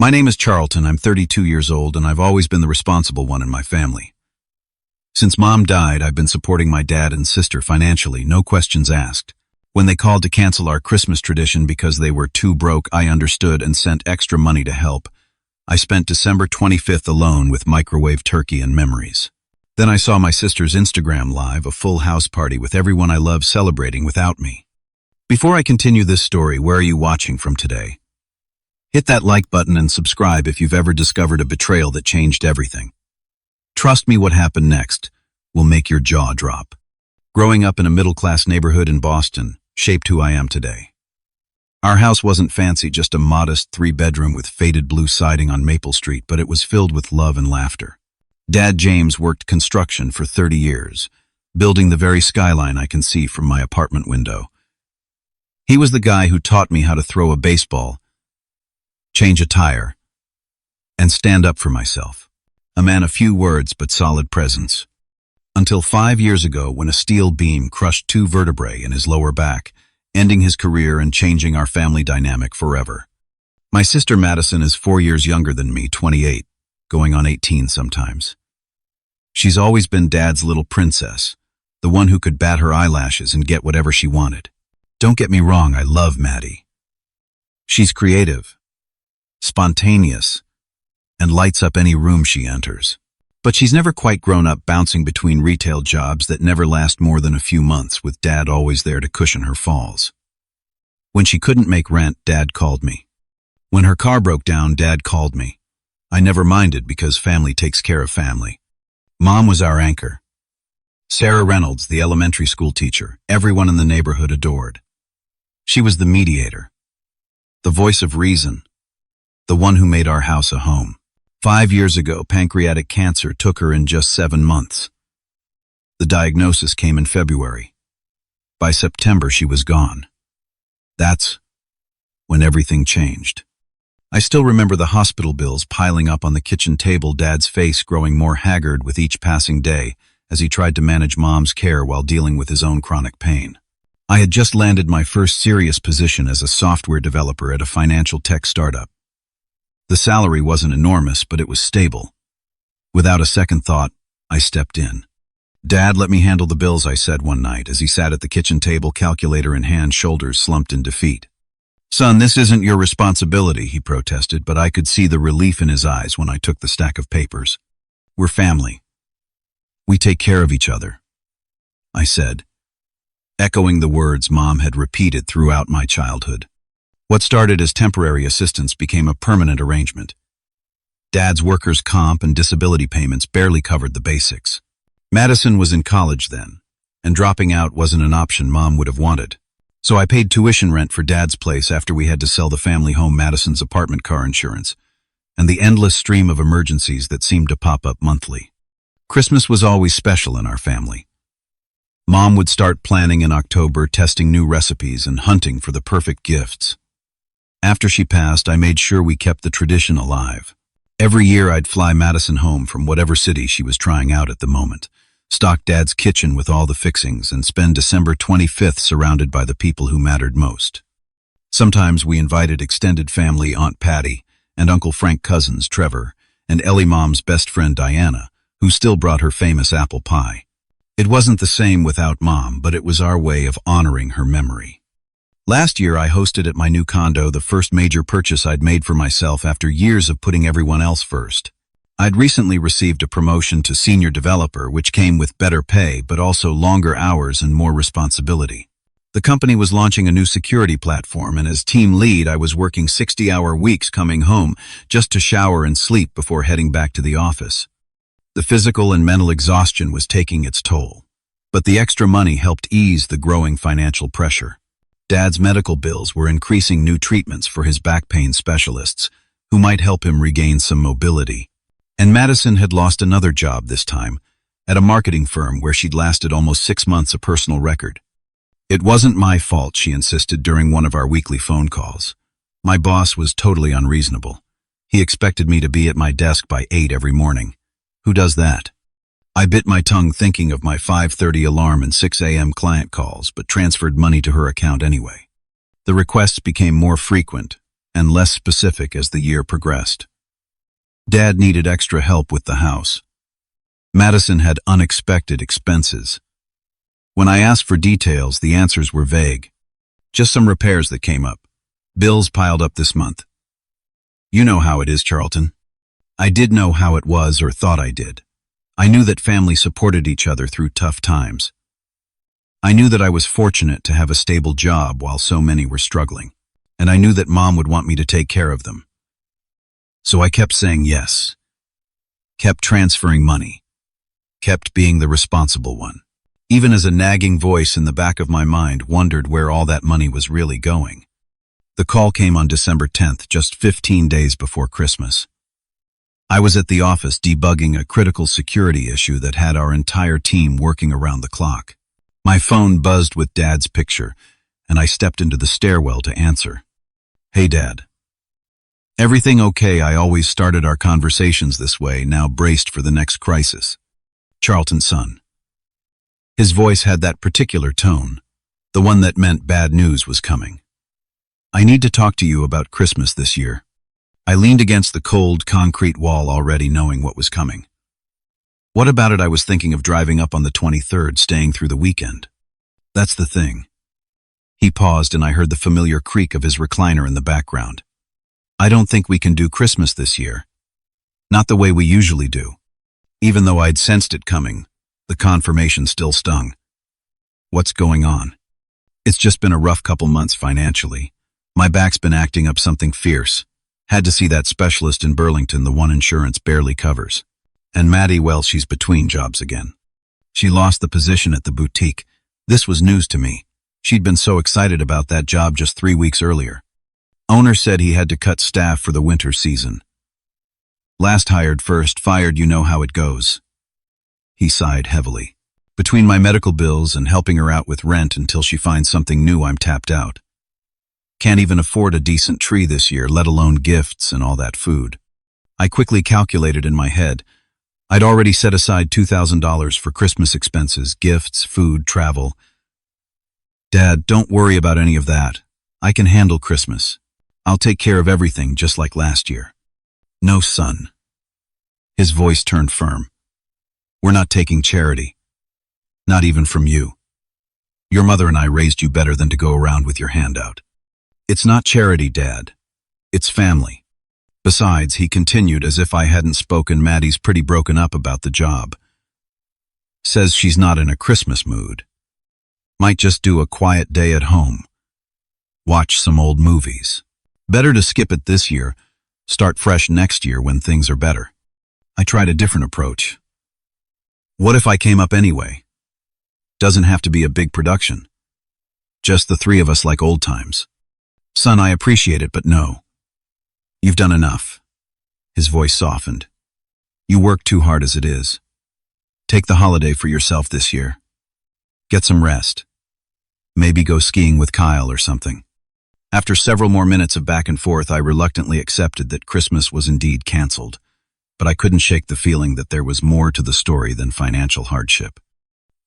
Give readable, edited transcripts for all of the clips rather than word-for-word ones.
My name is Charlton, I'm 32 years old, and I've always been the responsible one in my family. Since Mom died, I've been supporting my dad and sister financially, no questions asked. When they called to cancel our Christmas tradition because they were too broke, I understood and sent extra money to help. I spent December 25th alone with microwave turkey and memories. Then I saw my sister's Instagram live, a full house party with everyone I love celebrating without me. Before I continue this story, where are you watching from today? Hit that like button and subscribe if you've ever discovered a betrayal that changed everything. Trust me, what happened next will make your jaw drop. Growing up in a middle-class neighborhood in Boston shaped who I am today. Our house wasn't fancy, just a modest 3-bedroom with faded blue siding on Maple Street, but it was filled with love and laughter. Dad James worked construction for 30 years, building the very skyline I can see from my apartment window. He was the guy who taught me how to throw a baseball, change a tire, and stand up for myself. A man of few words but solid presence. Until 5 years ago, when a steel beam crushed 2 vertebrae in his lower back, ending his career and changing our family dynamic forever. My sister Madison is 4 years younger than me, 28, going on 18 sometimes. She's always been Dad's little princess, the one who could bat her eyelashes and get whatever she wanted. Don't get me wrong, I love Maddie. She's creative, spontaneous, and lights up any room she enters. But she's never quite grown up, bouncing between retail jobs that never last more than a few months, with Dad always there to cushion her falls. When she couldn't make rent, Dad called me. When her car broke down, Dad called me. I never minded because family takes care of family. Mom was our anchor. Sarah Reynolds, the elementary school teacher, everyone in the neighborhood adored. She was the mediator, the voice of reason, the one who made our house a home. 5 years ago, pancreatic cancer took her in just 7 months. The diagnosis came in February. By September, she was gone. That's when everything changed. I still remember the hospital bills piling up on the kitchen table, Dad's face growing more haggard with each passing day as he tried to manage Mom's care while dealing with his own chronic pain. I had just landed my first serious position as a software developer at a financial tech startup. The salary wasn't enormous, but it was stable. Without a second thought, I stepped in. "Dad, let me handle the bills," I said one night as he sat at the kitchen table, calculator in hand, shoulders slumped in defeat. "Son, this isn't your responsibility," he protested, but I could see the relief in his eyes when I took the stack of papers. "We're family. We take care of each other," I said, echoing the words Mom had repeated throughout my childhood. What started as temporary assistance became a permanent arrangement. Dad's workers' comp and disability payments barely covered the basics. Madison was in college then, and dropping out wasn't an option Mom would have wanted. So I paid tuition rent for Dad's place after we had to sell the family home, Madison's apartment, car insurance, and the endless stream of emergencies that seemed to pop up monthly. Christmas was always special in our family. Mom would start planning in October, testing new recipes and hunting for the perfect gifts. After she passed, I made sure we kept the tradition alive. Every year I'd fly Madison home from whatever city she was trying out at the moment, stock Dad's kitchen with all the fixings, and spend December 25th surrounded by the people who mattered most. Sometimes we invited extended family, Aunt Patty and Uncle Frank, cousins Trevor, and Ellie, Mom's best friend Diana, who still brought her famous apple pie. It wasn't the same without Mom, but it was our way of honoring her memory. Last year, I hosted at my new condo, the first major purchase I'd made for myself after years of putting everyone else first. I'd recently received a promotion to senior developer, which came with better pay, but also longer hours and more responsibility. The company was launching a new security platform, and as team lead, I was working 60-hour weeks, coming home just to shower and sleep before heading back to the office. The physical and mental exhaustion was taking its toll, but the extra money helped ease the growing financial pressure. Dad's medical bills were increasing, new treatments for his back pain specialists, who might help him regain some mobility. And Madison had lost another job this time, at a marketing firm where she'd lasted almost 6 months, a personal record. "It wasn't my fault," she insisted during one of our weekly phone calls. My boss was totally unreasonable. He expected me to be at my desk by 8 every morning. Who does that? I bit my tongue thinking of my 5:30 alarm and 6 a.m. client calls, but transferred money to her account anyway. The requests became more frequent, and less specific as the year progressed. Dad needed extra help with the house. Madison had unexpected expenses. When I asked for details, the answers were vague. Just some repairs that came up. Bills piled up this month. You know how it is, Charlton. I did know how it was, or thought I did. I knew that family supported each other through tough times. I knew that I was fortunate to have a stable job while so many were struggling, and I knew that Mom would want me to take care of them. So I kept saying yes, kept transferring money, kept being the responsible one, even as a nagging voice in the back of my mind wondered where all that money was really going. The call came on December 10th, just 15 days before Christmas. I was at the office debugging a critical security issue that had our entire team working around the clock. My phone buzzed with Dad's picture, and I stepped into the stairwell to answer. Hey, Dad. Everything okay? I always started our conversations this way, now braced for the next crisis. Charlton's son. His voice had that particular tone, the one that meant bad news was coming. I need to talk to you about Christmas this year. I leaned against the cold, concrete wall, already knowing what was coming. What about it? I was thinking of driving up on the 23rd, staying through the weekend. That's the thing. He paused, and I heard the familiar creak of his recliner in the background. I don't think we can do Christmas this year. Not the way we usually do. Even though I'd sensed it coming, the confirmation still stung. What's going on? It's just been a rough couple months financially. My back's been acting up something fierce. Had to see that specialist in Burlington, the one insurance barely covers. And Maddie, well, she's between jobs again. She lost the position at the boutique. This was news to me. She'd been so excited about that job just 3 weeks earlier. Owner said he had to cut staff for the winter season. Last hired, first fired, you know how it goes. He sighed heavily. Between my medical bills and helping her out with rent until she finds something new, I'm tapped out. Can't even afford a decent tree this year, let alone gifts and all that food. I quickly calculated in my head. I'd already set aside $2,000 for Christmas expenses, gifts, food, travel. Dad, don't worry about any of that. I can handle Christmas. I'll take care of everything just like last year. No, son. His voice turned firm. We're not taking charity. Not even from you. Your mother and I raised you better than to go around with your hand out. It's not charity, Dad. It's family. Besides, he continued as if I hadn't spoken, Maddie's pretty broken up about the job. Says she's not in a Christmas mood. Might just do a quiet day at home. Watch some old movies. Better to skip it this year, start fresh next year when things are better. I tried a different approach. What if I came up anyway? Doesn't have to be a big production. Just the three of us like old times. Son, I appreciate it, but no. You've done enough. His voice softened. You work too hard as it is. Take the holiday for yourself this year. Get some rest. Maybe go skiing with Kyle or something. After several more minutes of back and forth, I reluctantly accepted that Christmas was indeed canceled, but I couldn't shake the feeling that there was more to the story than financial hardship.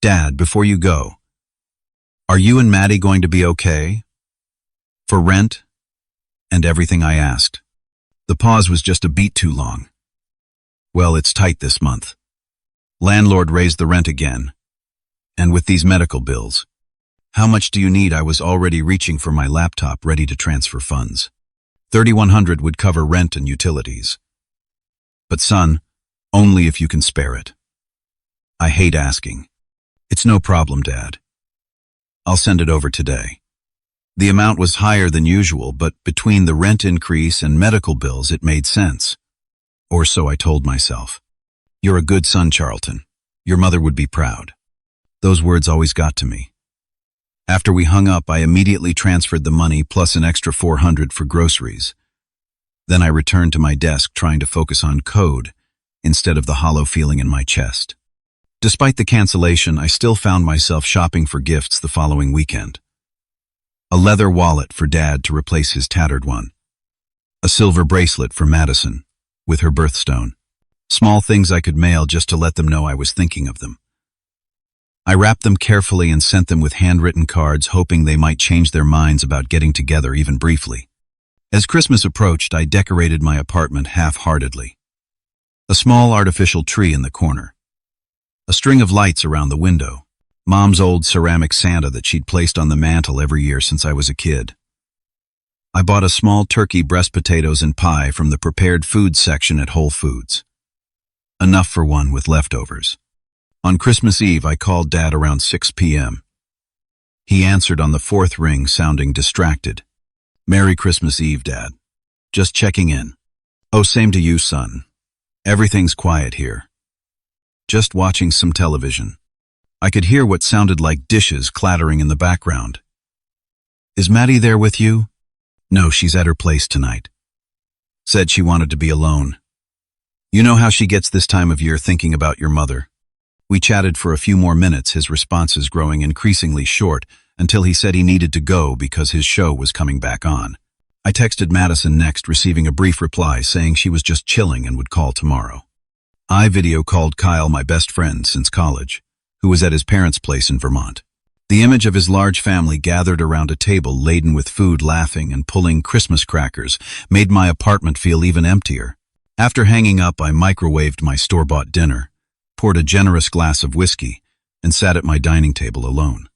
Dad, before you go, are you and Maddie going to be okay? For rent? And everything, I asked. The pause was just a beat too long. Well, it's tight this month. Landlord raised the rent again. And with these medical bills. How much do you need? I was already reaching for my laptop, ready to transfer funds. $3,100 would cover rent and utilities. But son, only if you can spare it. I hate asking. It's no problem, Dad. I'll send it over today. The amount was higher than usual, but between the rent increase and medical bills, it made sense. Or so I told myself. You're a good son, Charlton. Your mother would be proud. Those words always got to me. After we hung up, I immediately transferred the money plus an extra $400 for groceries. Then I returned to my desk, trying to focus on code instead of the hollow feeling in my chest. Despite the cancellation, I still found myself shopping for gifts the following weekend. A leather wallet for Dad to replace his tattered one. A silver bracelet for Madison, with her birthstone. Small things I could mail just to let them know I was thinking of them. I wrapped them carefully and sent them with handwritten cards, hoping they might change their minds about getting together even briefly. As Christmas approached, I decorated my apartment half-heartedly. A small artificial tree in the corner. A string of lights around the window. Mom's old ceramic Santa that she'd placed on the mantel every year since I was a kid. I bought a small turkey, breast potatoes, and pie from the prepared foods section at Whole Foods. Enough for one with leftovers. On Christmas Eve, I called Dad around 6 p.m. He answered on the fourth ring, sounding distracted. "Merry Christmas Eve, Dad. Just checking in." "Oh, same to you, son. Everything's quiet here. Just watching some television." I could hear what sounded like dishes clattering in the background. "Is Maddie there with you?" "No, she's at her place tonight. Said she wanted to be alone. You know how she gets this time of year, thinking about your mother." We chatted for a few more minutes, his responses growing increasingly short, until he said he needed to go because his show was coming back on. I texted Madison next, receiving a brief reply saying she was just chilling and would call tomorrow. I video called Kyle, my best friend since college, who was at his parents' place in Vermont. The image of his large family gathered around a table laden with food, laughing and pulling Christmas crackers, made my apartment feel even emptier. After hanging up, I microwaved my store-bought dinner, poured a generous glass of whiskey, and sat at my dining table alone.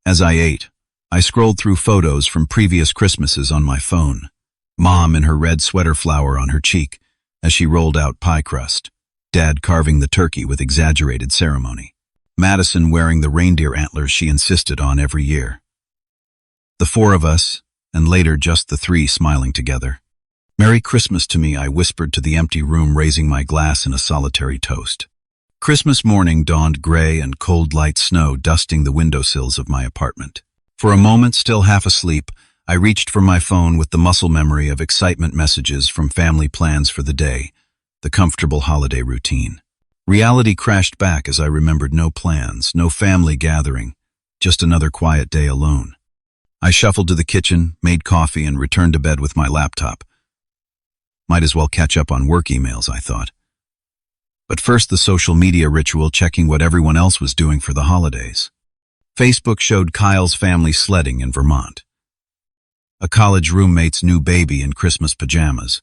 As I ate, I scrolled through photos from previous Christmases on my phone. Mom in her red sweater, flower on her cheek, as she rolled out pie crust. Dad carving the turkey with exaggerated ceremony. Madison wearing the reindeer antlers she insisted on every year. The four of us, and later just the three, smiling together. "Merry Christmas to me," I whispered to the empty room, raising my glass in a solitary toast. Christmas morning dawned, gray and cold, light snow dusting the windowsills of my apartment. For a moment, still half asleep, I reached for my phone with the muscle memory of excitement messages from family plans for the day, the comfortable holiday routine. Reality crashed back as I remembered no plans, no family gathering, just another quiet day alone. I shuffled to the kitchen, made coffee, and returned to bed with my laptop. Might as well catch up on work emails, I thought. But first, the social media ritual, checking what everyone else was doing for the holidays. Facebook showed Kyle's family sledding in Vermont. A college roommate's new baby in Christmas pajamas.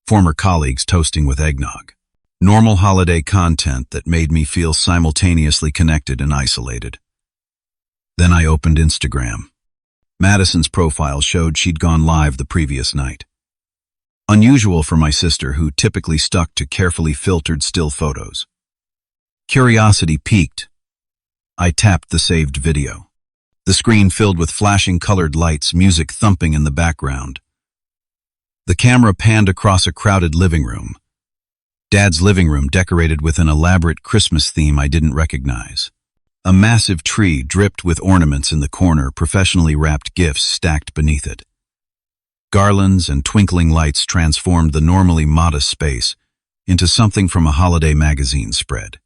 Former colleagues toasting with eggnog. Normal holiday content that made me feel simultaneously connected and isolated. Then I opened Instagram. Madison's profile showed she'd gone live the previous night. Unusual for my sister, who typically stuck to carefully filtered still photos. Curiosity piqued. I tapped the saved video. The screen filled with flashing colored lights, music thumping in the background. The camera panned across a crowded living room. Dad's living room decorated with an elaborate Christmas theme I didn't recognize. A massive tree dripped with ornaments in the corner, professionally wrapped gifts stacked beneath it. Garlands and twinkling lights transformed the normally modest space into something from a holiday magazine spread.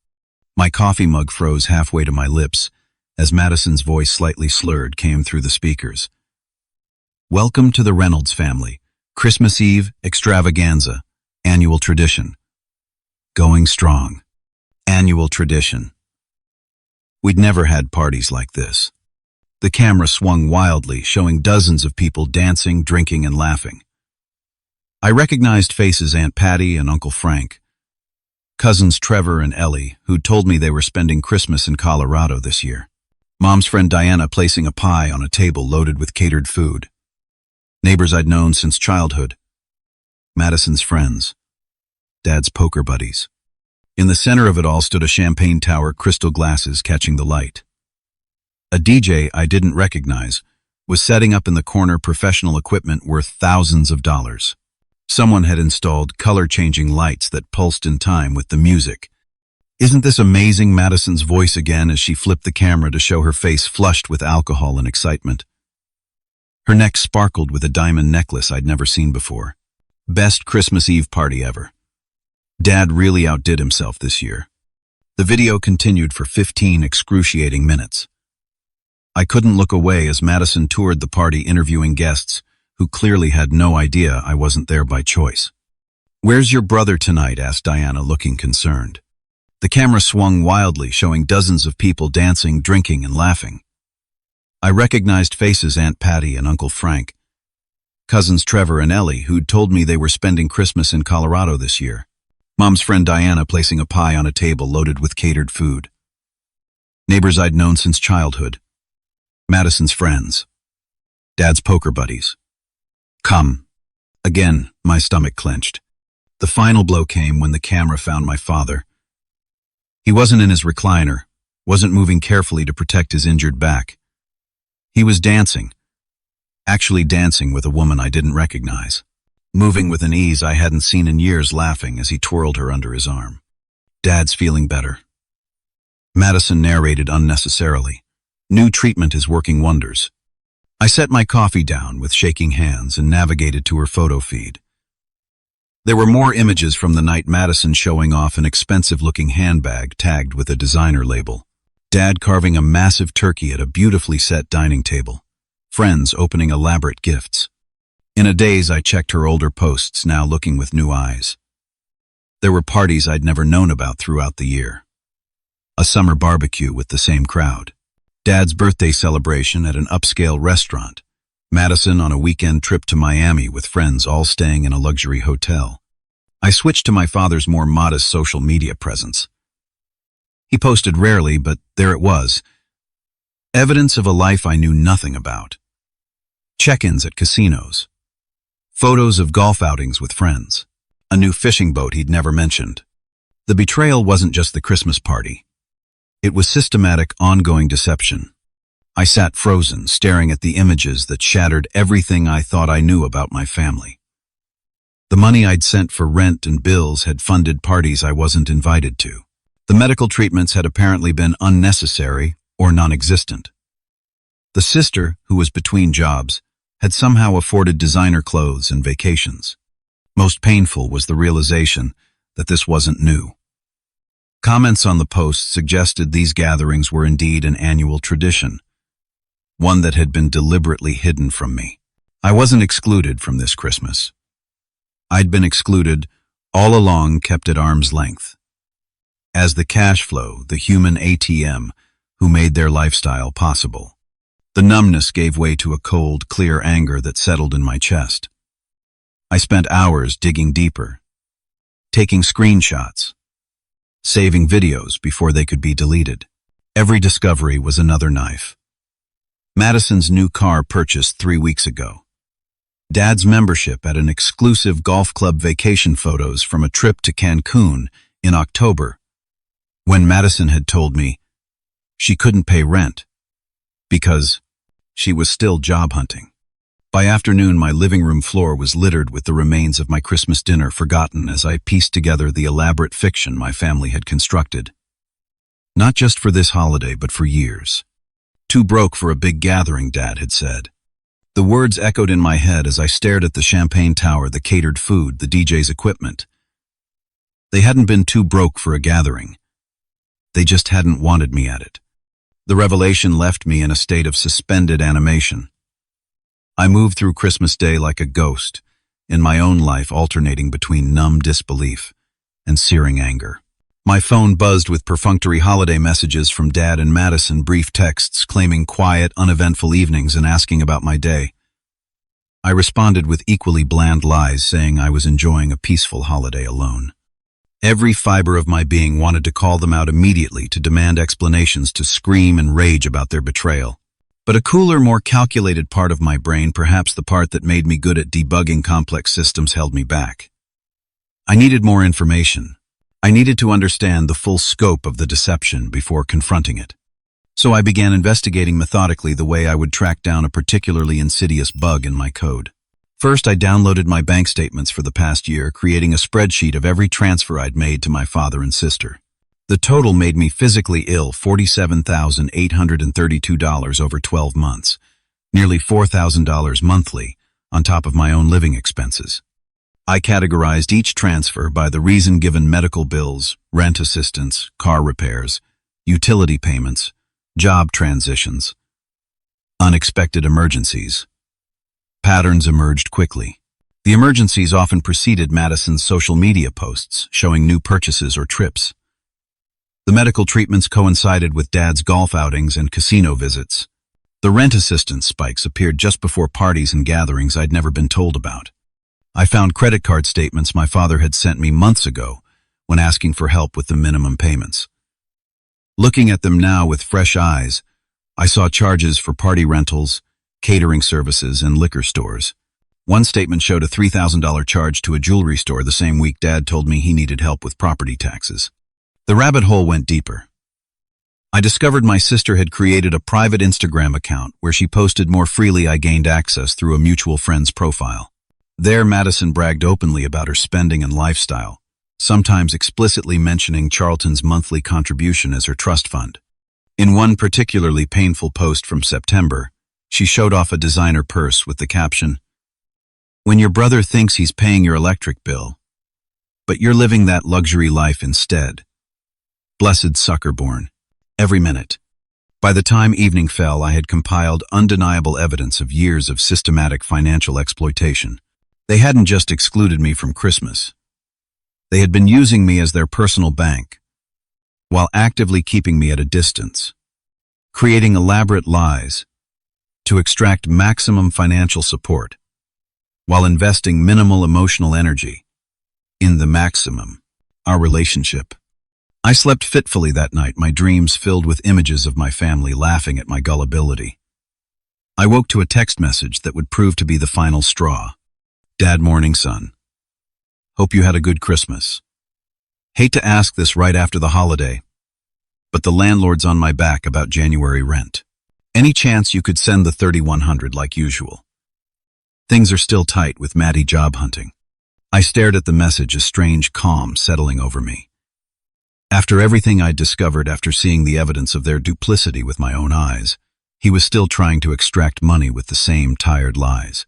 My coffee mug froze halfway to my lips as Madison's voice, slightly slurred, came through the speakers. "Welcome to the Reynolds family. Christmas Eve extravaganza. Annual tradition. Going strong. Annual tradition." We'd never had parties like this. The camera swung wildly, showing dozens of people dancing, drinking, and laughing. I recognized faces: Aunt Patty and Uncle Frank, cousins Trevor and Ellie, who'd told me they were spending Christmas in Colorado this year. Mom's friend Diana placing a pie on a table loaded with catered food. Neighbors I'd known since childhood. Madison's friends. Dad's poker buddies. In the center of it all stood a champagne tower, crystal glasses catching the light. A DJ I didn't recognize was setting up in the corner, professional equipment worth thousands of dollars. Someone had installed color-changing lights that pulsed in time with the music. "Isn't this amazing?" Madison's voice again as she flipped the camera to show her face flushed with alcohol and excitement. Her neck sparkled with a diamond necklace I'd never seen before. "Best Christmas Eve party ever. Dad really outdid himself this year." The video continued for 15 excruciating minutes. I couldn't look away as Madison toured the party, interviewing guests who clearly had no idea I wasn't there by choice. "Where's your brother tonight?" asked Diana, looking concerned. The camera swung wildly, showing dozens of people dancing, drinking, and laughing. I recognized faces: Aunt Patty and Uncle Frank, Cousins Trevor and Ellie, who'd told me they were spending Christmas in Colorado this year. Mom's friend Diana placing a pie on a table loaded with catered food. Neighbors I'd known since childhood. Madison's friends. Dad's poker buddies. Come. Again, my stomach clenched. The final blow came when the camera found my father. He wasn't in his recliner, wasn't moving carefully to protect his injured back. He was dancing. Actually dancing with a woman I didn't recognize. Moving with an ease I hadn't seen in years, laughing as he twirled her under his arm. Dad's feeling better. Madison narrated unnecessarily. New treatment is working wonders. I set my coffee down with shaking hands and navigated to her photo feed. There were more images from the night, Madison showing off an expensive-looking handbag tagged with a designer label. Dad carving a massive turkey at a beautifully set dining table. Friends opening elaborate gifts. In a daze, I checked her older posts, now looking with new eyes. There were parties I'd never known about throughout the year. A summer barbecue with the same crowd. Dad's birthday celebration at an upscale restaurant. Madison on a weekend trip to Miami with friends, all staying in a luxury hotel. I switched to my father's more modest social media presence. He posted rarely, but there it was. Evidence of a life I knew nothing about. Check-ins at casinos. Photos of golf outings with friends. A new fishing boat he'd never mentioned. The betrayal wasn't just the Christmas party. It was systematic, ongoing deception. I sat frozen, staring at the images that shattered everything I thought I knew about my family. The money I'd sent for rent and bills had funded parties I wasn't invited to. The medical treatments had apparently been unnecessary or non-existent. The sister, who was between jobs, had somehow afforded designer clothes and vacations. Most painful was the realization that this wasn't new. Comments on the post suggested these gatherings were indeed an annual tradition, one that had been deliberately hidden from me. I wasn't excluded from this Christmas. I'd been excluded, all along kept at arm's length. As the cash flow, the human ATM, who made their lifestyle possible. The numbness gave way to a cold, clear anger that settled in my chest. I spent hours digging deeper, taking screenshots, saving videos before they could be deleted. Every discovery was another knife. Madison's new car purchased 3 weeks ago. Dad's membership at an exclusive golf club, vacation photos from a trip to Cancun in October, when Madison had told me she couldn't pay rent because she was still job hunting. By afternoon, my living room floor was littered with the remains of my Christmas dinner, forgotten as I pieced together the elaborate fiction my family had constructed. Not just for this holiday, but for years. Too broke for a big gathering, Dad had said. The words echoed in my head as I stared at the champagne tower, the catered food, the DJ's equipment. They hadn't been too broke for a gathering. They just hadn't wanted me at it. The revelation left me in a state of suspended animation. I moved through Christmas Day like a ghost, in my own life alternating between numb disbelief and searing anger. My phone buzzed with perfunctory holiday messages from Dad and Madison, brief texts claiming quiet, uneventful evenings and asking about my day. I responded with equally bland lies, saying I was enjoying a peaceful holiday alone. Every fiber of my being wanted to call them out immediately, to demand explanations, to scream and rage about their betrayal. But a cooler, more calculated part of my brain, perhaps the part that made me good at debugging complex systems, held me back. I needed more information. I needed to understand the full scope of the deception before confronting it. So I began investigating methodically, the way I would track down a particularly insidious bug in my code. First, I downloaded my bank statements for the past year, creating a spreadsheet of every transfer I'd made to my father and sister. The total made me physically ill, $47,832 over 12 months, nearly $4,000 monthly, on top of my own living expenses. I categorized each transfer by the reason given: medical bills, rent assistance, car repairs, utility payments, job transitions, unexpected emergencies. Patterns emerged quickly. The emergencies often preceded Madison's social media posts showing new purchases or trips. The medical treatments coincided with Dad's golf outings and casino visits. The rent assistance spikes appeared just before parties and gatherings I'd never been told about. I found credit card statements my father had sent me months ago when asking for help with the minimum payments. Looking at them now with fresh eyes, I saw charges for party rentals, catering services, and liquor stores. One statement showed a $3,000 charge to a jewelry store the same week Dad told me he needed help with property taxes. The rabbit hole went deeper. I discovered my sister had created a private Instagram account where she posted more freely. I gained access through a mutual friend's profile. There, Madison bragged openly about her spending and lifestyle, sometimes explicitly mentioning Charlton's monthly contribution as her trust fund. In one particularly painful post from September, she showed off a designer purse with the caption, "When your brother thinks he's paying your electric bill, but you're living that luxury life instead. Blessed sucker born. Every minute." By the time evening fell, I had compiled undeniable evidence of years of systematic financial exploitation. They hadn't just excluded me from Christmas. They had been using me as their personal bank, while actively keeping me at a distance, creating elaborate lies to extract maximum financial support, while investing minimal emotional energy in the maximum, our relationship. I slept fitfully that night, my dreams filled with images of my family laughing at my gullibility. I woke to a text message that would prove to be the final straw. "Dad, morning, son. Hope you had a good Christmas. Hate to ask this right after the holiday, but the landlord's on my back about January rent. Any chance you could send the $3,100 like usual? Things are still tight with Maddie job hunting." I stared at the message, a strange calm settling over me. After everything I'd discovered, after seeing the evidence of their duplicity with my own eyes, he was still trying to extract money with the same tired lies.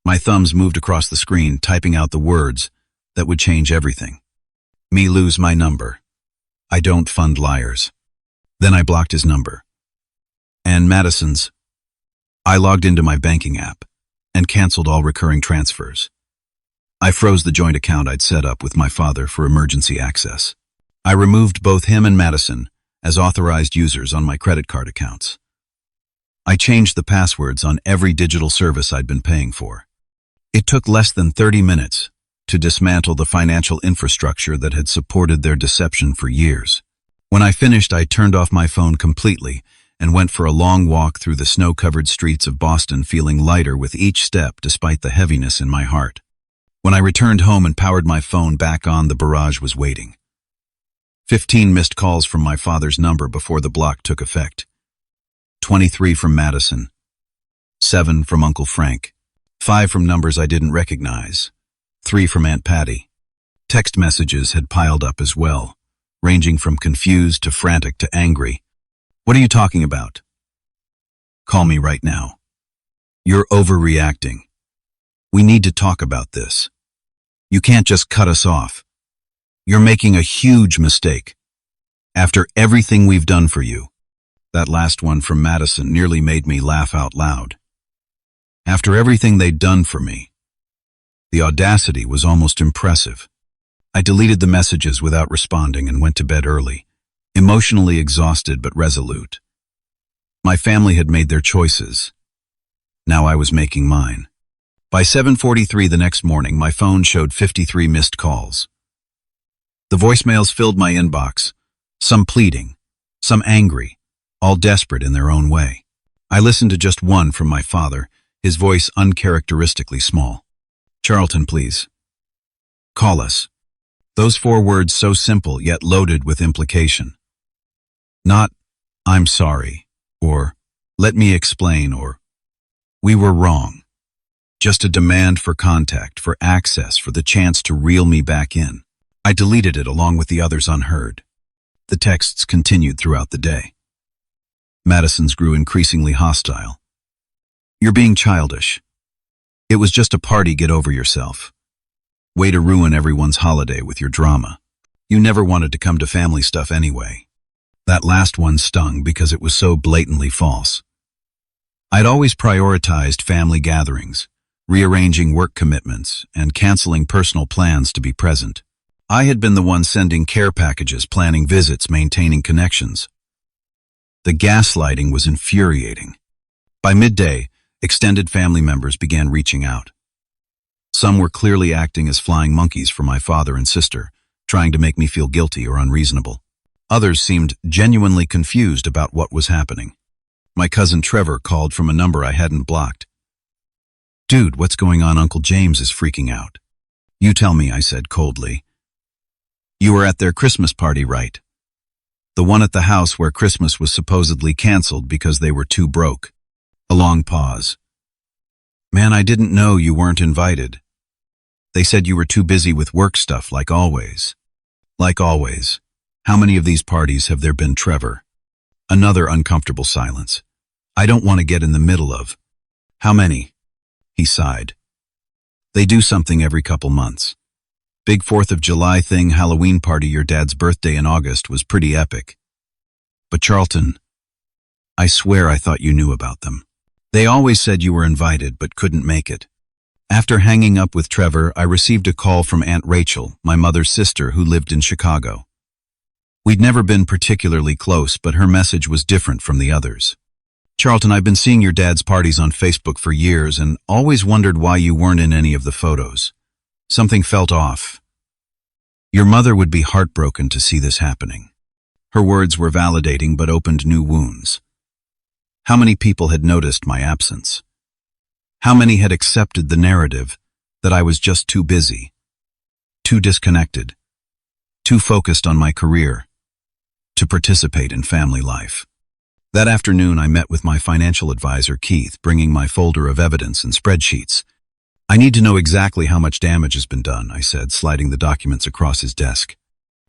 My thumbs moved across the screen, typing out the words that would change everything. "Me lose my number. I don't fund liars." Then I blocked his number. And Madison's. I logged into my banking app and canceled all recurring transfers. I froze the joint account I'd set up with my father for emergency access. I removed both him and Madison as authorized users on my credit card accounts. I changed the passwords on every digital service I'd been paying for. It took less than 30 minutes to dismantle the financial infrastructure that had supported their deception for years. When I finished, I turned off my phone completely and went for a long walk through the snow-covered streets of Boston, feeling lighter with each step despite the heaviness in my heart. When I returned home and powered my phone back on, the barrage was waiting. 15 missed calls from my father's number before the block took effect. 23 from Madison. 7 from Uncle Frank. 5 from numbers I didn't recognize. 3 from Aunt Patty. Text messages had piled up as well, ranging from confused to frantic to angry. "What are you talking about? Call me right now. You're overreacting. We need to talk about this. You can't just cut us off. You're making a huge mistake. After everything we've done for you." That last one from Madison nearly made me laugh out loud. After everything they'd done for me. The audacity was almost impressive. I deleted the messages without responding and went to bed early, emotionally exhausted but resolute. My family had made their choices. Now I was making mine. By 7:43 the next morning, my phone showed 53 missed calls. The voicemails filled my inbox, some pleading, some angry, all desperate in their own way. I listened to just one from my father, his voice uncharacteristically small. "Charlton, please. Call us." Those 4 words so simple yet loaded with implication. Not, "I'm sorry," or "let me explain," or "we were wrong." Just a demand for contact, for access, for the chance to reel me back in. I deleted it along with the others unheard. The texts continued throughout the day. Madison's grew increasingly hostile. "You're being childish. It was just a party, get over yourself. Way to ruin everyone's holiday with your drama. You never wanted to come to family stuff anyway." That last one stung because it was so blatantly false. I'd always prioritized family gatherings, rearranging work commitments, and canceling personal plans to be present. I had been the one sending care packages, planning visits, maintaining connections. The gaslighting was infuriating. By midday, extended family members began reaching out. Some were clearly acting as flying monkeys for my father and sister, trying to make me feel guilty or unreasonable. Others seemed genuinely confused about what was happening. My cousin Trevor called from a number I hadn't blocked. "Dude, what's going on? Uncle James is freaking out." "You tell me," I said coldly. "You were at their Christmas party, right? The one at the house where Christmas was supposedly canceled because they were too broke." A long pause. "Man, I didn't know you weren't invited. They said you were too busy with work stuff, like always." "Like always. How many of these parties have there been, Trevor?" Another uncomfortable silence. "I don't want to get in the middle of." "How many?" He sighed. "They do something every couple months. Big 4th of July thing, Halloween party, your dad's birthday in August was pretty epic. But Charlton, I swear I thought you knew about them. They always said you were invited but couldn't make it." After hanging up with Trevor, I received a call from Aunt Rachel, my mother's sister who lived in Chicago. We'd never been particularly close, but her message was different from the others. "Charlton, I've been seeing your dad's parties on Facebook for years and always wondered why you weren't in any of the photos. Something felt off. Your mother would be heartbroken to see this happening." Her words were validating but opened new wounds. How many people had noticed my absence? How many had accepted the narrative that I was just too busy, too disconnected, too focused on my career to participate in family life? That afternoon, I met with my financial advisor, Keith, bringing my folder of evidence and spreadsheets. "I need to know exactly how much damage has been done," I said, sliding the documents across his desk.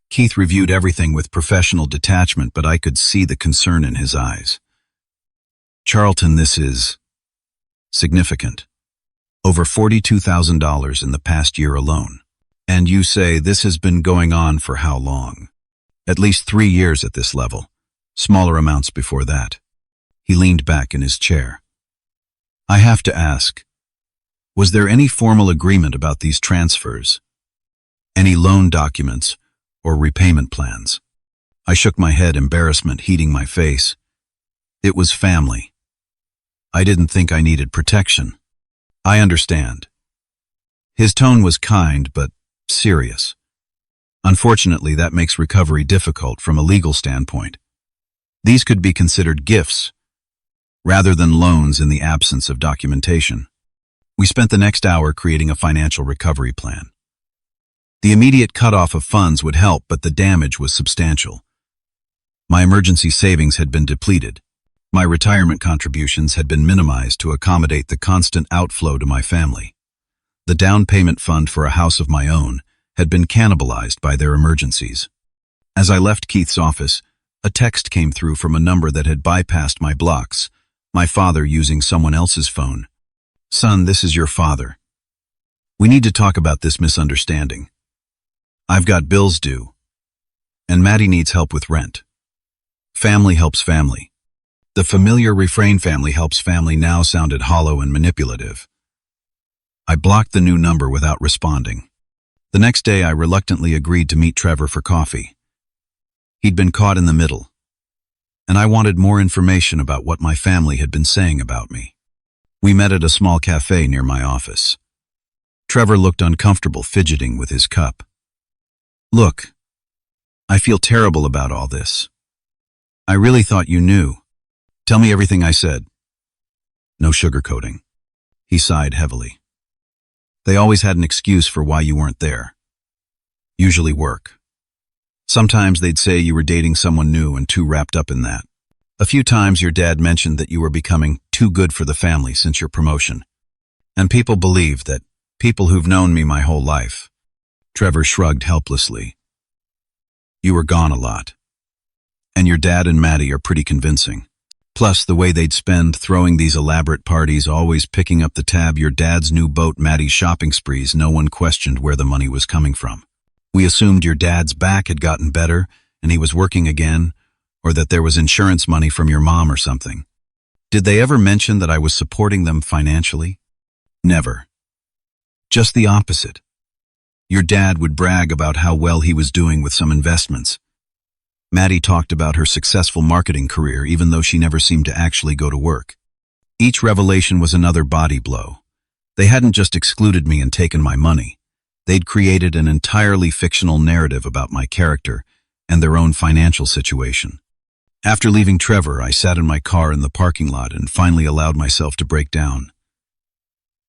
Keith reviewed everything with professional detachment, but I could see the concern in his eyes. "Charlton, this is significant. Over $42,000 in the past year alone. And you say this has been going on for how long?" "At least 3 years at this level. Smaller amounts before that." He leaned back in his chair. "I have to ask, was there any formal agreement about these transfers? Any loan documents or repayment plans?" I shook my head, embarrassment heating my face. "It was family. I didn't think I needed protection." "I understand." His tone was kind but serious. "Unfortunately, that makes recovery difficult from a legal standpoint. These could be considered gifts rather than loans in the absence of documentation." We spent the next hour creating a financial recovery plan. The immediate cutoff of funds would help, but the damage was substantial. My emergency savings had been depleted. My retirement contributions had been minimized to accommodate the constant outflow to my family. The down payment fund for a house of my own had been cannibalized by their emergencies. As I left Keith's office, a text came through from a number that had bypassed my blocks, my father using someone else's phone. "Son, this is your father. We need to talk about this misunderstanding. I've got bills due, and Maddie needs help with rent. Family helps family." The familiar refrain, "family helps family," now sounded hollow and manipulative. I blocked the new number without responding. The next day, I reluctantly agreed to meet Trevor for coffee. He'd been caught in the middle, and I wanted more information about what my family had been saying about me. We met at a small cafe near my office. Trevor looked uncomfortable, fidgeting with his cup. "Look, I feel terrible about all this. I really thought you knew. Tell me everything," I said. "No sugarcoating." He sighed heavily. "They always had an excuse for why you weren't there. Usually work. Sometimes they'd say you were dating someone new and too wrapped up in that. A few times your dad mentioned that you were becoming too good for the family since your promotion. And people believed that, people who've known me my whole life." Trevor shrugged helplessly. "You were gone a lot. And your dad and Maddie are pretty convincing. Plus, the way they'd spend throwing these elaborate parties, always picking up the tab, your dad's new boat, Maddie's shopping sprees, no one questioned where the money was coming from. We assumed your dad's back had gotten better and he was working again, or that there was insurance money from your mom or something. Did they ever mention that I was supporting them financially? Never. Just the opposite. Your dad would brag about how well he was doing with some investments. Maddie talked about her successful marketing career even though she never seemed to actually go to work. Each revelation was another body blow. They hadn't just excluded me and taken my money. They'd created an entirely fictional narrative about my character and their own financial situation. After leaving Trevor, I sat in my car in the parking lot and finally allowed myself to break down.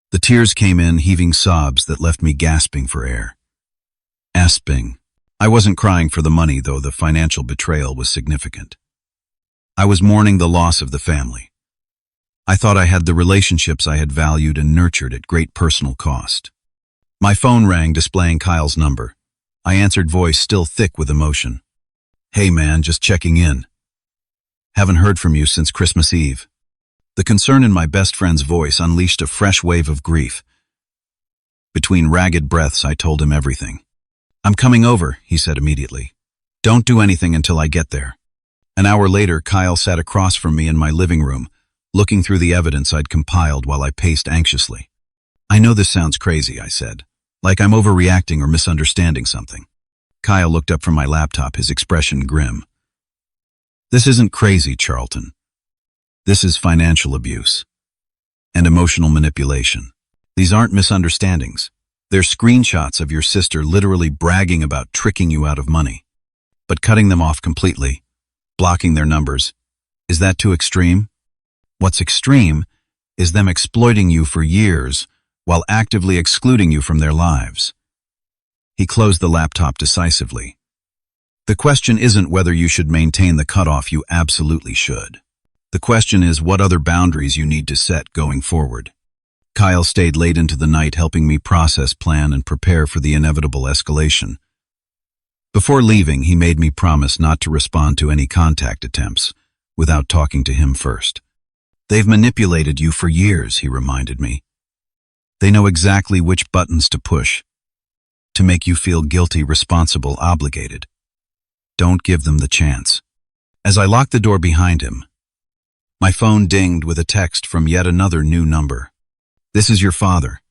The tears came in, heaving sobs that left me gasping for air. Asping. I wasn't crying for the money, though the financial betrayal was significant. I was mourning the loss of the family. I thought I had the relationships I had valued and nurtured at great personal cost. My phone rang, displaying Kyle's number. I answered, voice still thick with emotion. "Hey man, just checking in. Haven't heard from you since Christmas Eve." The concern in my best friend's voice unleashed a fresh wave of grief. Between ragged breaths, I told him everything. "I'm coming over," he said immediately. "Don't do anything until I get there." An hour later, Kyle sat across from me in my living room, looking through the evidence I'd compiled while I paced anxiously. "I know this sounds crazy," I said, "like I'm overreacting or misunderstanding something." Kyle looked up from my laptop, his expression grim. "This isn't crazy, Charlton. This is financial abuse and emotional manipulation. These aren't misunderstandings. They're screenshots of your sister literally bragging about tricking you out of money. But cutting them off completely, blocking their numbers, is that too extreme? What's extreme is them exploiting you for years while actively excluding you from their lives." He closed the laptop decisively. "The question isn't whether you should maintain the cutoff. You absolutely should. The question is what other boundaries you need to set going forward." Kyle stayed late into the night, helping me process, plan, and prepare for the inevitable escalation. Before leaving, he made me promise not to respond to any contact attempts without talking to him first. "They've manipulated you for years," he reminded me. "They know exactly which buttons to push to make you feel guilty, responsible, obligated. Don't give them the chance." As I locked the door behind him, my phone dinged with a text from yet another new number. "This is your father.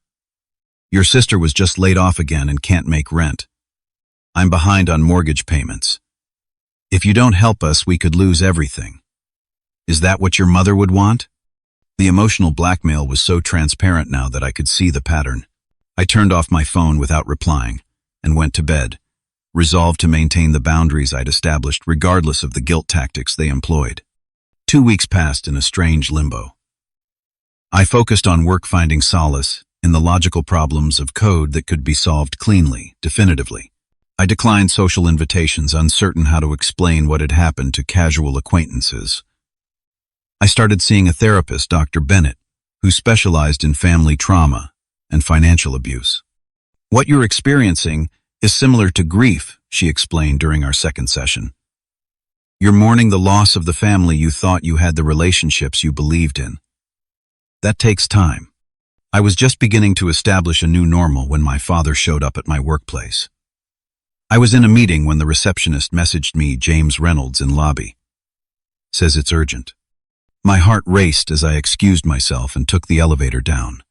Your sister was just laid off again and can't make rent. I'm behind on mortgage payments. If you don't help us, we could lose everything. Is that what your mother would want?" The emotional blackmail was so transparent now that I could see the pattern. I turned off my phone without replying and went to bed, resolved to maintain the boundaries I'd established regardless of the guilt tactics they employed. 2 weeks passed in a strange limbo. I focused on work, finding solace in the logical problems of code that could be solved cleanly, definitively. I declined social invitations, uncertain how to explain what had happened to casual acquaintances. I started seeing a therapist, Dr. Bennett, who specialized in family trauma and financial abuse. "What you're experiencing is similar to grief," she explained during our second session. "You're mourning the loss of the family you thought you had, the relationships you believed in. That takes time." I was just beginning to establish a new normal when my father showed up at my workplace. I was in a meeting when the receptionist messaged me, "James Reynolds in lobby. Says it's urgent." My heart raced as I excused myself and took the elevator down.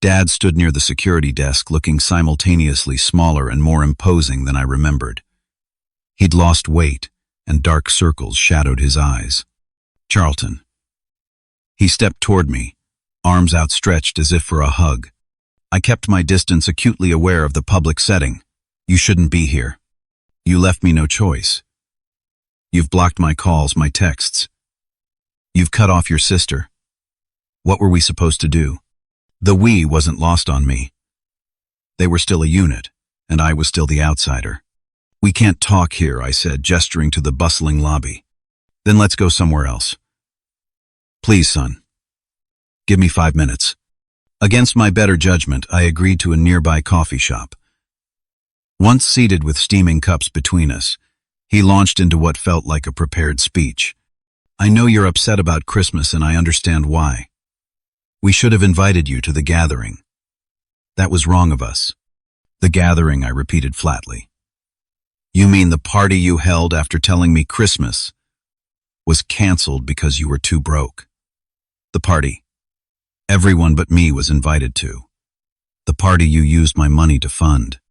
Dad stood near the security desk, looking simultaneously smaller and more imposing than I remembered. He'd lost weight, and dark circles shadowed his eyes. "Charlton." He stepped toward me, arms outstretched as if for a hug. I kept my distance, acutely aware of the public setting. "You shouldn't be here. You left me no choice. You've blocked my calls, my texts. You've cut off your sister. What were we supposed to do?" The "we" wasn't lost on me. They were still a unit, and I was still the outsider. "We can't talk here," I said, gesturing to the bustling lobby. "Then let's go somewhere else." "Please, son. Give me 5 minutes." Against my better judgment, I agreed to a nearby coffee shop. Once seated with steaming cups between us, he launched into what felt like a prepared speech. "I know you're upset about Christmas, and I understand why. We should have invited you to the gathering. That was wrong of us." "The gathering," I repeated flatly. "You mean the party you held after telling me Christmas was canceled because you were too broke?" "The party everyone but me was invited to. The party you used my money to fund."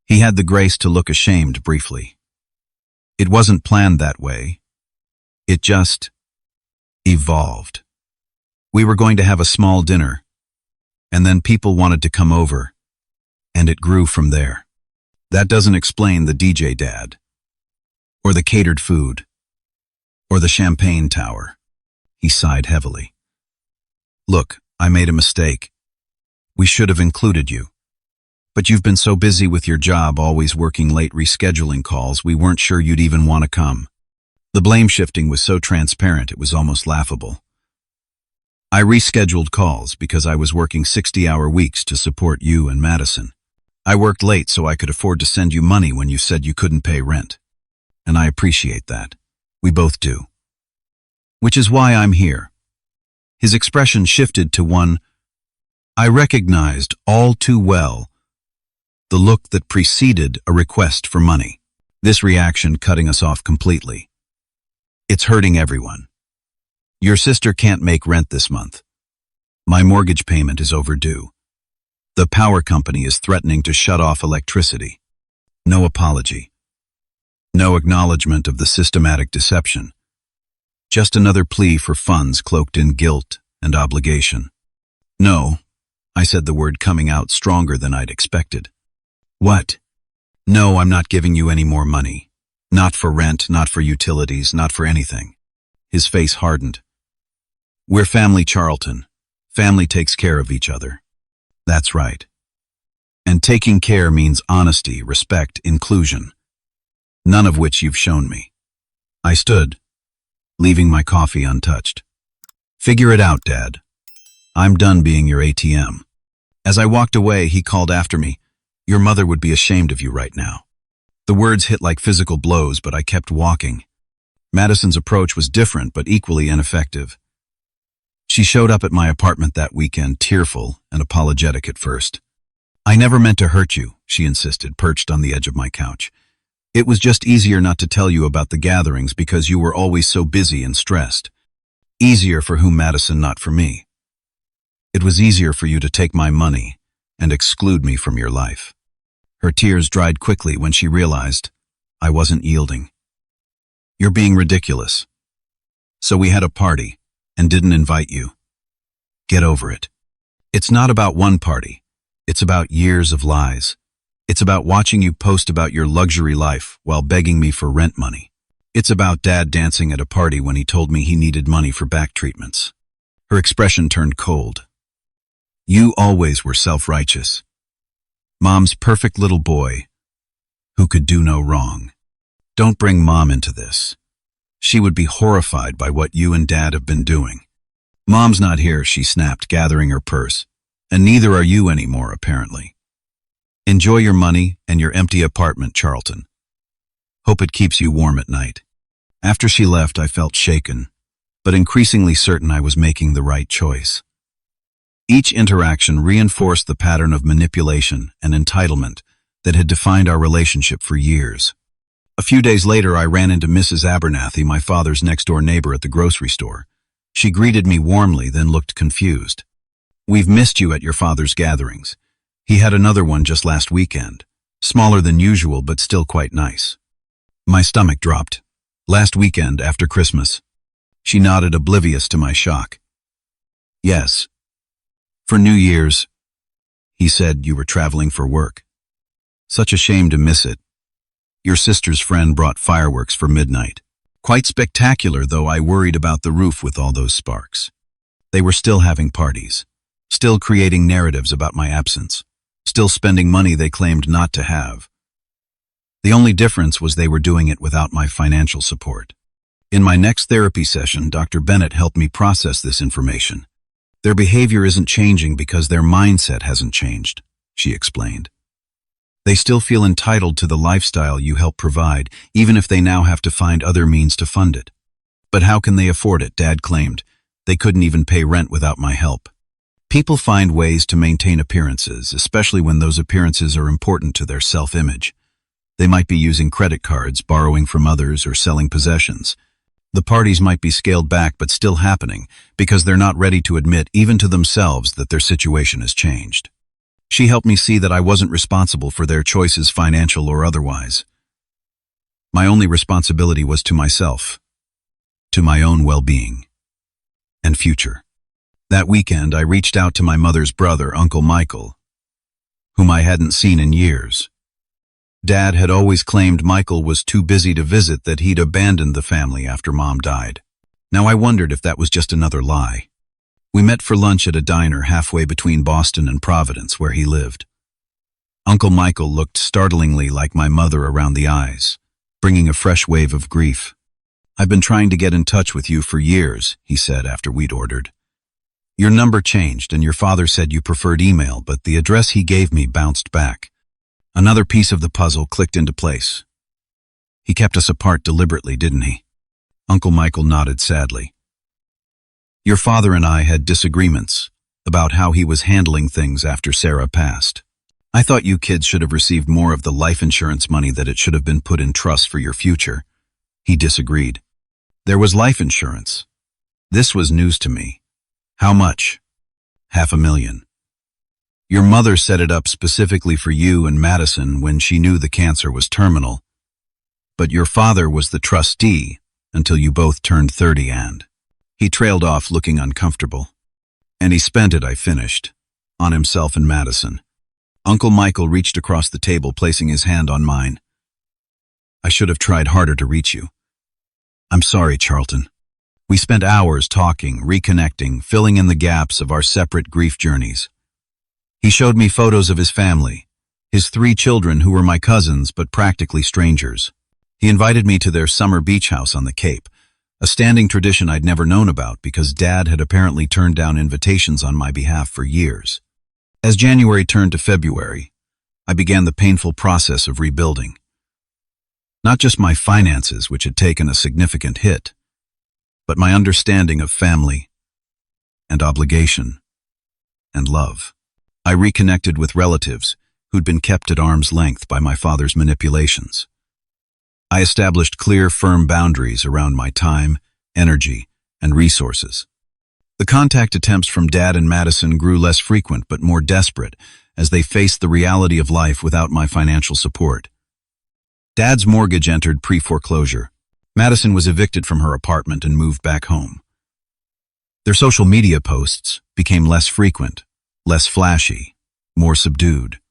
He had the grace to look ashamed briefly. "It wasn't planned that way. It just evolved." We were going to have a small dinner, and then people wanted to come over, and it grew from there. That doesn't explain the DJ dad, or the catered food, or the champagne tower. He sighed heavily. Look, I made a mistake. We should have included you. But you've been so busy with your job, always working late rescheduling calls, we weren't sure you'd even want to come. The blame shifting was so transparent it was almost laughable. I rescheduled calls because I was working 60-hour weeks to support you and Madison. I worked late so I could afford to send you money when you said you couldn't pay rent. And I appreciate that. We both do. Which is why I'm here. His expression shifted to one I recognized all too well, the look that preceded a request for money. This reaction cutting us off completely. It's hurting everyone. Your sister can't make rent this month. My mortgage payment is overdue. The power company is threatening to shut off electricity. No apology. No acknowledgement of the systematic deception. Just another plea for funds cloaked in guilt and obligation. No, I said, the word coming out stronger than I'd expected. What? No, I'm not giving you any more money. Not for rent, not for utilities, not for anything. His face hardened. We're family, Charlton. Family takes care of each other. That's right. And taking care means honesty, respect, inclusion. None of which you've shown me. I stood, leaving my coffee untouched. Figure it out, Dad. I'm done being your ATM. As I walked away, he called after me, Your mother would be ashamed of you right now. The words hit like physical blows, but I kept walking. Madison's approach was different, but equally ineffective. She showed up at my apartment that weekend, tearful and apologetic at first. I never meant to hurt you, she insisted, perched on the edge of my couch. It was just easier not to tell you about the gatherings because you were always so busy and stressed. Easier for whom, Madison, not for me. It was easier for you to take my money and exclude me from your life. Her tears dried quickly when she realized I wasn't yielding. You're being ridiculous. So we had a party and didn't invite you. Get over it. It's not about one party. It's about years of lies. It's about watching you post about your luxury life while begging me for rent money. It's about Dad dancing at a party when he told me he needed money for back treatments. Her expression turned cold. You always were self-righteous. Mom's perfect little boy who could do no wrong. Don't bring Mom into this. She would be horrified by what you and Dad have been doing. Mom's not here, she snapped, gathering her purse. And neither are you anymore, apparently. Enjoy your money and your empty apartment, Charlton. Hope it keeps you warm at night. After she left, I felt shaken, but increasingly certain I was making the right choice. Each interaction reinforced the pattern of manipulation and entitlement that had defined our relationship for years. A few days later, I ran into Mrs. Abernathy, my father's next-door neighbor, at the grocery store. She greeted me warmly, then looked confused. We've missed you at your father's gatherings. He had another one just last weekend. Smaller than usual, but still quite nice. My stomach dropped. Last weekend, after Christmas. She nodded, oblivious to my shock. Yes. For New Year's, he said you were traveling for work. Such a shame to miss it. Your sister's friend brought fireworks for midnight. Quite spectacular, though I worried about the roof with all those sparks. They were still having parties, still creating narratives about my absence, still spending money they claimed not to have. The only difference was they were doing it without my financial support. In my next therapy session, Dr. Bennett helped me process this information. Their behavior isn't changing because their mindset hasn't changed, she explained. They still feel entitled to the lifestyle you help provide, even if they now have to find other means to fund it. But how can they afford it? Dad claimed. They couldn't even pay rent without my help. People find ways to maintain appearances, especially when those appearances are important to their self-image. They might be using credit cards, borrowing from others, or selling possessions. The parties might be scaled back but still happening because they're not ready to admit, even to themselves, that their situation has changed. She helped me see that I wasn't responsible for their choices, financial or otherwise. My only responsibility was to myself, to my own well-being and future. That weekend, I reached out to my mother's brother, Uncle Michael, whom I hadn't seen in years. Dad had always claimed Michael was too busy to visit, that he'd abandoned the family after Mom died. Now I wondered if that was just another lie. We met for lunch at a diner halfway between Boston and Providence, where he lived. Uncle Michael looked startlingly like my mother around the eyes, bringing a fresh wave of grief. "I've been trying to get in touch with you for years," he said after we'd ordered. "Your number changed and your father said you preferred email, but the address he gave me bounced back." Another piece of the puzzle clicked into place. "He kept us apart deliberately, didn't he?" Uncle Michael nodded sadly. "Your father and I had disagreements about how he was handling things after Sarah passed. I thought you kids should have received more of the life insurance money, that it should have been put in trust for your future." He disagreed. "There was life insurance. This was news to me." "How much?" $500,000. "Your mother set it up specifically for you and Madison when she knew the cancer was terminal. But your father was the trustee until you both turned 30 and..." He trailed off, looking uncomfortable. "And he spent it," I finished, "on himself and Madison." Uncle Michael reached across the table, placing his hand on mine. "I should have tried harder to reach you. I'm sorry, Charlton." We spent hours talking, reconnecting, filling in the gaps of our separate grief journeys. He showed me photos of his family, his 3 children who were my cousins but practically strangers. He invited me to their summer beach house on the Cape, a standing tradition I'd never known about because Dad had apparently turned down invitations on my behalf for years. As January turned to February, I began the painful process of rebuilding. Not just my finances, which had taken a significant hit, but my understanding of family and obligation and love. I reconnected with relatives who'd been kept at arm's length by my father's manipulations. I established clear, firm boundaries around my time, energy, and resources. The contact attempts from Dad and Madison grew less frequent but more desperate as they faced the reality of life without my financial support. Dad's mortgage entered pre-foreclosure. Madison was evicted from her apartment and moved back home. Their social media posts became less frequent, less flashy, more subdued.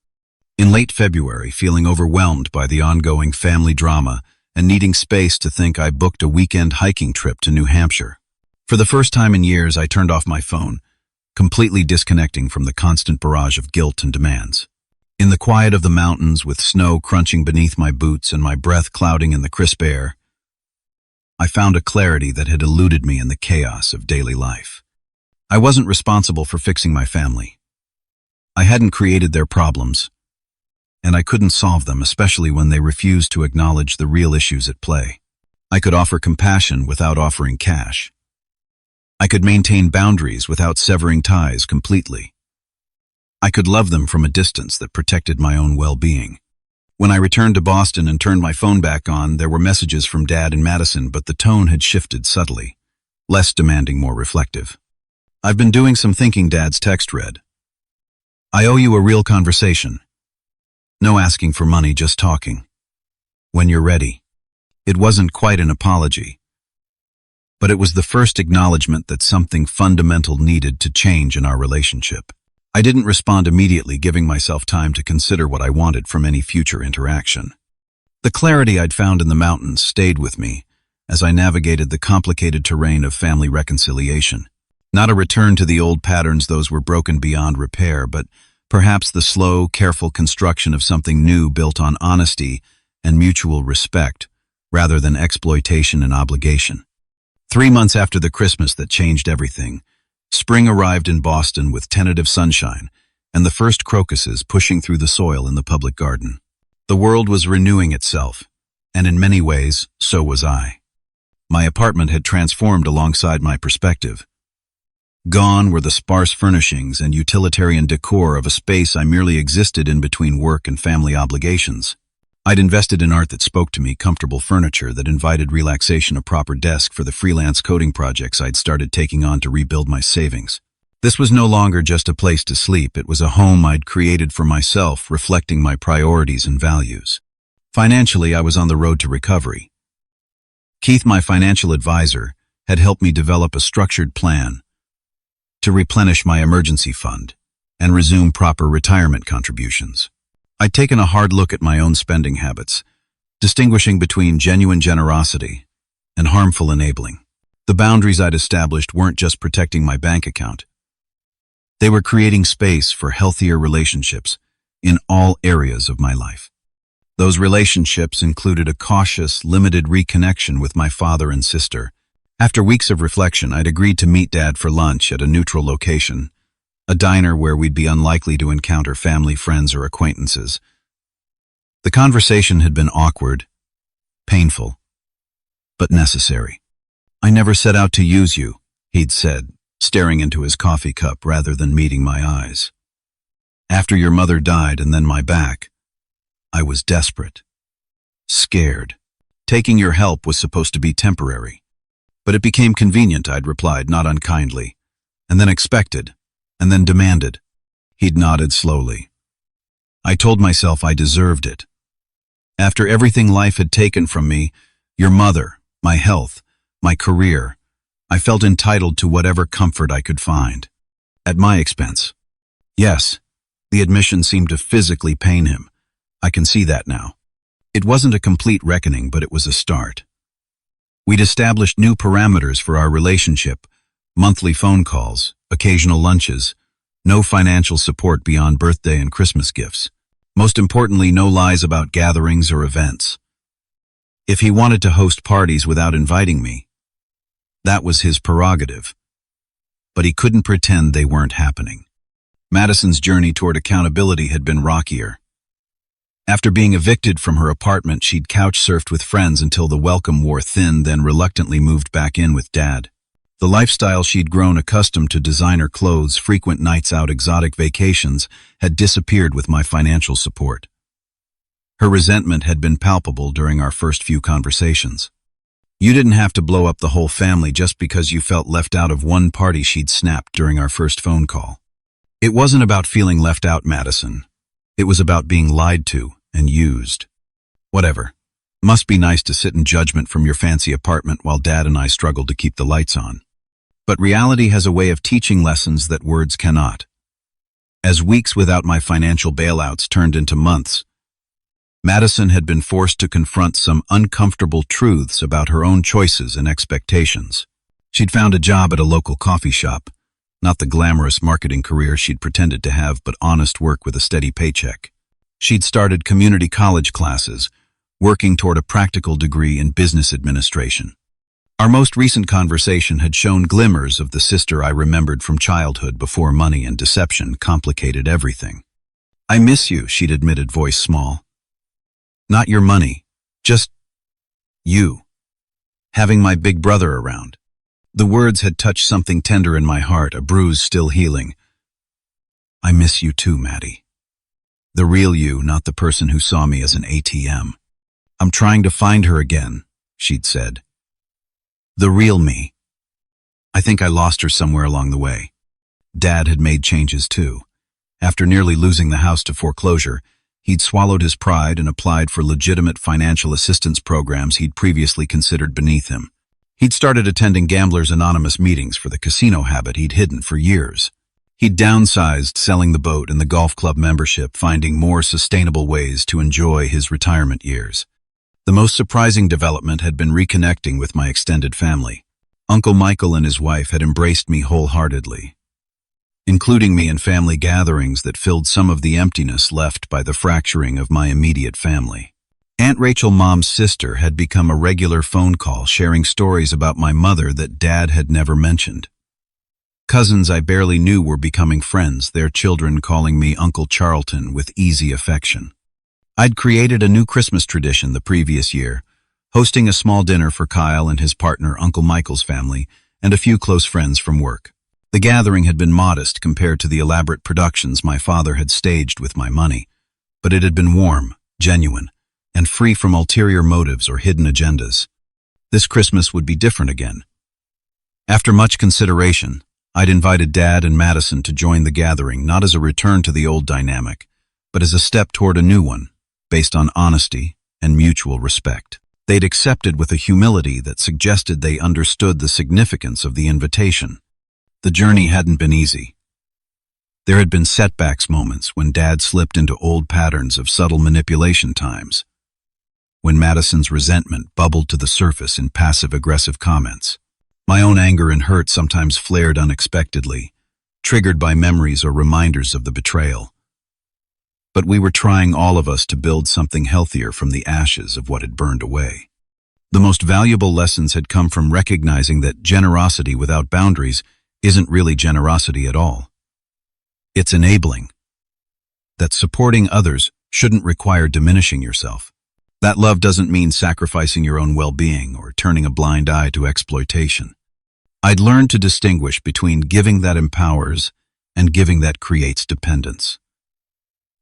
In late February, feeling overwhelmed by the ongoing family drama and needing space to think, I booked a weekend hiking trip to New Hampshire. For the first time in years, I turned off my phone, completely disconnecting from the constant barrage of guilt and demands. In the quiet of the mountains, with snow crunching beneath my boots and my breath clouding in the crisp air, I found a clarity that had eluded me in the chaos of daily life. I wasn't responsible for fixing my family. I hadn't created their problems, and I couldn't solve them, especially when they refused to acknowledge the real issues at play. I could offer compassion without offering cash. I could maintain boundaries without severing ties completely. I could love them from a distance that protected my own well-being. When I returned to Boston and turned my phone back on, there were messages from Dad and Madison, but the tone had shifted subtly, less demanding, more reflective. "I've been doing some thinking," Dad's text read. "I owe you a real conversation. No asking for money, just talking. When you're ready." It wasn't quite an apology, but it was the first acknowledgement that something fundamental needed to change in our relationship. I didn't respond immediately, giving myself time to consider what I wanted from any future interaction. The clarity I'd found in the mountains stayed with me as I navigated the complicated terrain of family reconciliation. Not a return to the old patterns, those were broken beyond repair, but perhaps the slow, careful construction of something new built on honesty and mutual respect, rather than exploitation and obligation. 3 months after the Christmas that changed everything, spring arrived in Boston with tentative sunshine and the first crocuses pushing through the soil in the public garden. The world was renewing itself, and in many ways, so was I. My apartment had transformed alongside my perspective. Gone were the sparse furnishings and utilitarian decor of a space I merely existed in between work and family obligations. I'd invested in art that spoke to me, comfortable furniture that invited relaxation, a proper desk for the freelance coding projects I'd started taking on to rebuild my savings. This was no longer just a place to sleep, it was a home I'd created for myself, reflecting my priorities and values. Financially, I was on the road to recovery. Keith, my financial advisor, had helped me develop a structured plan, to replenish my emergency fund and resume proper retirement contributions. I'd taken a hard look at my own spending habits, distinguishing between genuine generosity and harmful enabling. The boundaries I'd established weren't just protecting my bank account. They were creating space for healthier relationships in all areas of my life. Those relationships included a cautious, limited reconnection with my father and sister. After weeks of reflection, I'd agreed to meet Dad for lunch at a neutral location, a diner where we'd be unlikely to encounter family, friends, or acquaintances. The conversation had been awkward, painful, but necessary. "I never set out to use you," he'd said, staring into his coffee cup rather than meeting my eyes. "After your mother died and then my back, I was desperate, scared. Taking your help was supposed to be temporary. But it became convenient," I'd replied, not unkindly, and then expected, and then demanded. He'd nodded slowly. I told myself I deserved it. After everything life had taken from me, your mother, my health, my career, I felt entitled to whatever comfort I could find. At my expense. Yes, the admission seemed to physically pain him. I can see that now. It wasn't a complete reckoning, but it was a start. We'd established new parameters for our relationship: monthly phone calls, occasional lunches, no financial support beyond birthday and Christmas gifts. Most importantly, no lies about gatherings or events. If he wanted to host parties without inviting me, that was his prerogative. But he couldn't pretend they weren't happening. Madison's journey toward accountability had been rockier. After being evicted from her apartment, she'd couch-surfed with friends until the welcome wore thin, then reluctantly moved back in with Dad. The lifestyle she'd grown accustomed to, designer clothes, frequent nights out, exotic vacations, had disappeared with my financial support. Her resentment had been palpable during our first few conversations. "You didn't have to blow up the whole family just because you felt left out of one party," she'd snapped during our first phone call. "It wasn't about feeling left out, Madison. It was about being lied to and used." Whatever. Must be nice to sit in judgment from your fancy apartment while Dad and I struggled to keep the lights on. But reality has a way of teaching lessons that words cannot. As weeks without my financial bailouts turned into months, Madison had been forced to confront some uncomfortable truths about her own choices and expectations. She'd found a job at a local coffee shop, not the glamorous marketing career she'd pretended to have, but honest work with a steady paycheck. She'd started community college classes, working toward a practical degree in business administration. Our most recent conversation had shown glimmers of the sister I remembered from childhood before money and deception complicated everything. "I miss you," she'd admitted, voice small. "Not your money, just you. Having my big brother around." The words had touched something tender in my heart, a bruise still healing. "I miss you too, Maddie. The real you, not the person who saw me as an ATM. I'm trying to find her again," she'd said. "The real me. I think I lost her somewhere along the way." Dad had made changes too. After nearly losing the house to foreclosure, he'd swallowed his pride and applied for legitimate financial assistance programs he'd previously considered beneath him. He'd started attending Gamblers Anonymous meetings for the casino habit he'd hidden for years. He'd downsized, selling the boat and the golf club membership, finding more sustainable ways to enjoy his retirement years. The most surprising development had been reconnecting with my extended family. Uncle Michael and his wife had embraced me wholeheartedly, including me in family gatherings that filled some of the emptiness left by the fracturing of my immediate family. Aunt Rachel, Mom's sister, had become a regular phone call, sharing stories about my mother that Dad had never mentioned. Cousins I barely knew were becoming friends, their children calling me Uncle Charlton with easy affection. I'd created a new Christmas tradition the previous year, hosting a small dinner for Kyle and his partner, Uncle Michael's family, and a few close friends from work. The gathering had been modest compared to the elaborate productions my father had staged with my money, but it had been warm, genuine, and free from ulterior motives or hidden agendas. This Christmas would be different again. After much consideration, I'd invited Dad and Madison to join the gathering, not as a return to the old dynamic, but as a step toward a new one, based on honesty and mutual respect. They'd accepted with a humility that suggested they understood the significance of the invitation. The journey hadn't been easy. There had been setbacks moments when Dad slipped into old patterns of subtle manipulation times, when Madison's resentment bubbled to the surface in passive-aggressive comments. My own anger and hurt sometimes flared unexpectedly, triggered by memories or reminders of the betrayal. But we were trying, all of us, to build something healthier from the ashes of what had burned away. The most valuable lessons had come from recognizing that generosity without boundaries isn't really generosity at all. It's enabling. That supporting others shouldn't require diminishing yourself. That love doesn't mean sacrificing your own well-being or turning a blind eye to exploitation. I'd learned to distinguish between giving that empowers and giving that creates dependence.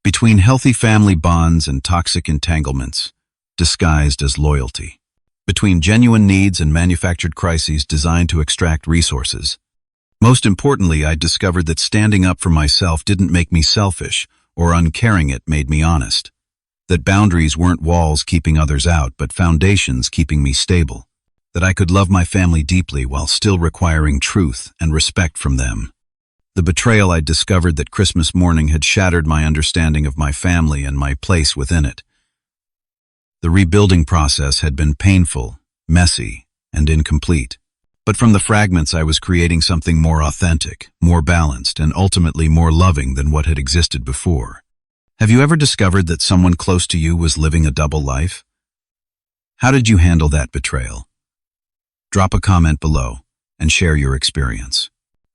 Between healthy family bonds and toxic entanglements, disguised as loyalty. Between genuine needs and manufactured crises designed to extract resources. Most importantly, I discovered that standing up for myself didn't make me selfish, or uncaring. It made me honest. That boundaries weren't walls keeping others out, but foundations keeping me stable. That I could love my family deeply while still requiring truth and respect from them. The betrayal I'd discovered that Christmas morning had shattered my understanding of my family and my place within it. The rebuilding process had been painful, messy, and incomplete. But from the fragments I was creating something more authentic, more balanced, and ultimately more loving than what had existed before. Have you ever discovered that someone close to you was living a double life? How did you handle that betrayal? Drop a comment below and share your experience.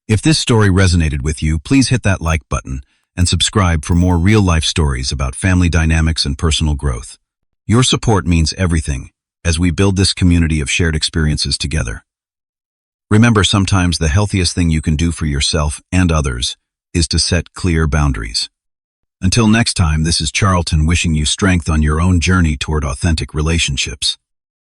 If this story resonated with you, please hit that like button and subscribe for more real-life stories about family dynamics and personal growth. Your support means everything as we build this community of shared experiences together. Remember, sometimes the healthiest thing you can do for yourself and others is to set clear boundaries. Until next time, this is Charlton wishing you strength on your own journey toward authentic relationships.